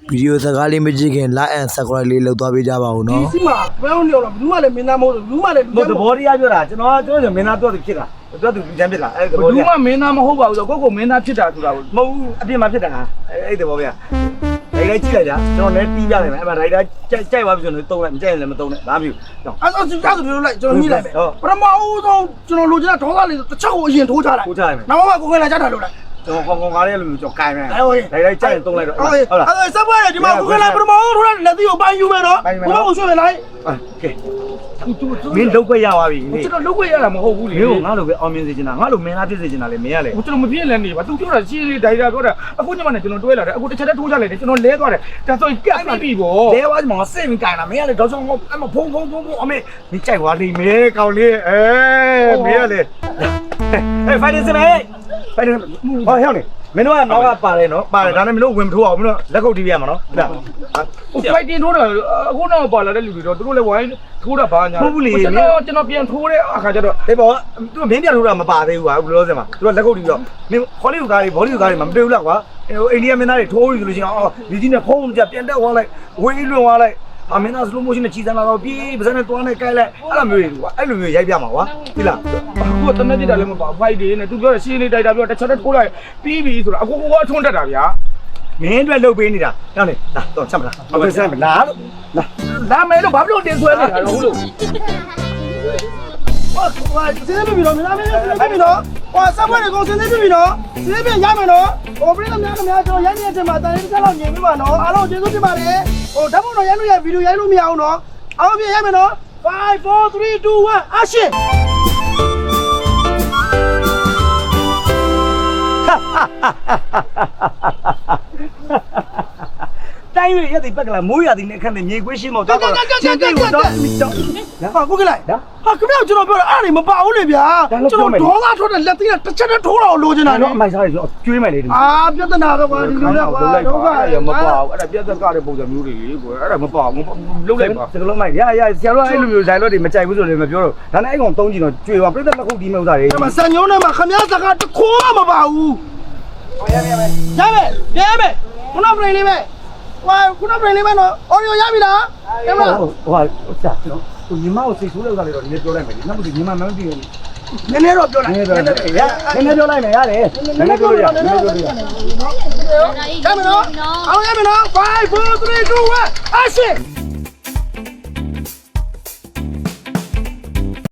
ဗီဒီယိုစကားလေးမကြည့်ခင် like and subscribe လေးလုပ်သွားပေးကြပါဦးနော်ဒီစီမှာဘယ်လိုလဲဘူးမှလည်းမင်းသားမဟုတ်ဘူးမှလည်းသဘောတရားပြောတာကျွန်တော်မင်းသားတော့ဖြစ်တာတော့သူကြမ်းဖြစ်တာအဲ့သဘောဘူးတရားမှမင်းသားမဟုတ်ပါဘူးဆိုကိုမင်းသားဖြစ်တာဆိုတာကိုမဟုတ်ဘူးအပြစ်မှဖြစ်တာအဲ့သဘောဗျာဒါကြည့်လိုက်ကြကျွန်တော်လည်းတီးပြလိုက်မယ်အဲ့မှာဒါကြိုက်သွားပြီဆိုတော့တုံးလိုက်မကြိုက်ရင်လည်းမတုံးနဲ့ဒါမျိုးအဲ့ဒါစစ်သားဆိုလို့လိုက်ကျွန်တော်ညှိလိုက်မယ်ပထမဦးဆုံးကျွန်တော်လိုချင်တာဒေါသလေးတစ်ချက်ကိုအရင်ထိုးချလိုက်နောက်မှကိုယ်ကလည်းကြတာလို့လိုက်ကျွန်တော်ကောင်ကားလေးလိုမျိုးကျွန်တော်ကိုင်မယ်ဒါကြိုက်ရင်တုံးလိုက်တော့ဟုတ်လားအဲ့စပွဲဒီမှာကိုယ်ကလည်းပထမဦးထိုးလိုက်လက်သီးကိုပိုင်းယူမယ်နော်ဘုရားကိုရွှေ့မယ်လိုက်ကဲမင်းလောက်ခွင့်ရပါပြီကျွန်တော်လောက်ခွင့်ရတာမဟုတ်ဘူးလေမင်းငါလိုပဲအောင်မြင်စေချင်တာငါလိုမင်းသားဖြစ်စေချင်တာလေမင်းကလေကျွန်တော်မပြည့်လဲနေပါ तू ပြောတာရှင်းလေးဒိုင်တာပြောတာအခုညမနဲ့ကျွန်တော်တွဲလာတယ်အခုတစ်ချက်တည်းထိုးချလိုက်တယ်ကျွန်တော်လဲသွားတယ်ဒါဆိုရင်ကတ်ပြီပေါ့လဲသွားမှငါစိတ်မကိုင်တာမင်းကလေတော့ကျွန်တော်အမဖုံအမေမင်းကြိုက်သွားလိမ့်မယ်ကောင်လေးမင်းကလေဖိုင်နေစမေဖိုင်နေဟောဟဲ့နေမင်းတို့ကနောက်ကပါတယ်နော်ပါတယ်ဒါနဲ့မင်းတို့ဝင်မထိုးအောင်မင်းတို့လက်ကုပ်တီးပြရမှာနော်ဟုတ်လားဖိုင်တင်ထိုးတာအခုတော့ပါလာတဲ့လူတွေတော့သူတို့လည်းဝိုင်းထိုးတာဘာညာမဟုတ်ဘူးလေကျွန်တော်ပြန်ထိုးတဲ့အခါကျတော့အေးပေါ့သူမင်းပြန်ထိုးတာမပါသေးဘူးကွာဘယ်လိုလဲစမှာသူကလက်ကုပ်တီးပြီးတော့မင်းခေါ်လေးကားတွေဘောလီကားတွေမတွေ့ဘူးလားကွာအိန္ဒိယမင်းသားတွေထိုးပြီးဆိုလို့ရှိရင်အော်ဒီကြီးနဲ့ဖုံးကြပြန်တက်သွားလိုက်ဝေးလွန်သွားလိုက်မင်းသား slow motion နဲ့ချီစမ်းလာတော့ပြေးပါးစပ်နဲ့တွားနဲ့ကိုက်လိုက်အဲ့လိုမျိုးတွေကွာအဲ့လိုမျိုးရိုက်ပြမှာကွာသိလားအခုတမက်ပြတာလည်းမပါဖိုက်တွေနဲ့သူပြောရှင်းလေးတိုက်တာပြောတစ်ချက်တည်းထိုးလိုက်ပြီးပြီဆိုတာအခုကအထွန်းတက်တာဗျာမင်းအတွက်လှုပ်ပေးနေတာကြောက်နေလာတော့ချက်မလားဟုတ်ကဲ့ဆက်မလားလာမယ်လို့ဘာလို့တင်ဆွဲနေတာလဲဟုတ်လို့ဟိုစင်းပြပြီနော်မင်းမင်းပြပြီနော်ဟိုစပွဲကိုစင်းပြပြီနော်စင်းပြရမယ်နော်ဟိုပြည်တော်များကျွန်တော်ရိုက်နေတဲ့အချိန်မှာတန်လေးတစ်ချက်လောက်ညင်ပြီးပါနော်အားလုံးကျေးဇူးတင်ပါတယ်ဟိုဓာတ်ပုံတော့ရိုက်လို့ရဗီဒီယိုရိုက်လို့မရအောင်နော်အားလုံးပြန်ရိုက်မယ်နော်5 4 3 2 1 actionတိုင်းရတဲ့ပက်ကလာမိုးရသည်နဲ့အခန့်နဲ့မြေခွေးရှင်းမောက်တော့ချင်းတိတ်ကိုတော့ဟာကိုကလိုက်ဟာခင်ဗျာကျွန်တော်ပြောတာအဲ့ဒါမပါဘူးလေဗျာကျွန်တော်ဒေါသထွက်တဲ့လက်သီးတစ်ချက်တည်းထိုးတော့လိုချင်တာနော်အမိုက်စားရဆိုကျွေးမယ်လေဒီပြဿနာပဲကွာဒီလိုတော့ကွာဒုက္ခရမပါဘူးအဲ့ဒါပြဿနာတဲ့ပုံစံမျိုးတွေလေကွာအဲ့ဒါမပါဘူးလုံးလိုက်ပါစကလုံးမိုက်ရဆရာတို့အဲ့လိုမျိုးဇိုင်လော့တွေမကြိုက်ဘူးဆိုလည်းမပြောတော့ဒါနဲ့အဲ့ကောင်တုံးကြည့်တော့ကျွေးပါပြဿနာခုဒီမဲ့ဥစားတွေအဲ့မှာစံညုံးထဲမှာခင်ဗျာစကားတခိုးမပါဘူးရမယ်ခုနပရင်လေးပဲဝါခုနပရင်လေးပဲနော်အော်ရီယိုရပြီလားကဲမလားဟိုကြာနော်ဟိုညီမကိုစိတ်ဆိုးတဲ့ဥစားတွေတော့ဒီနေ့ပြောလိုက်မယ်ဒီနောက်မှဒီညီမမန်းပြီးနည်းနည်းတော့ပြောလိုက်နည်းနည်းပြောလိုက်မယ်ရတယ်နည်းနည်းပြောရနည်းနည်းပြောရရမယ်နော်အောင်ရမယ်နော်5 4 3 2 1 action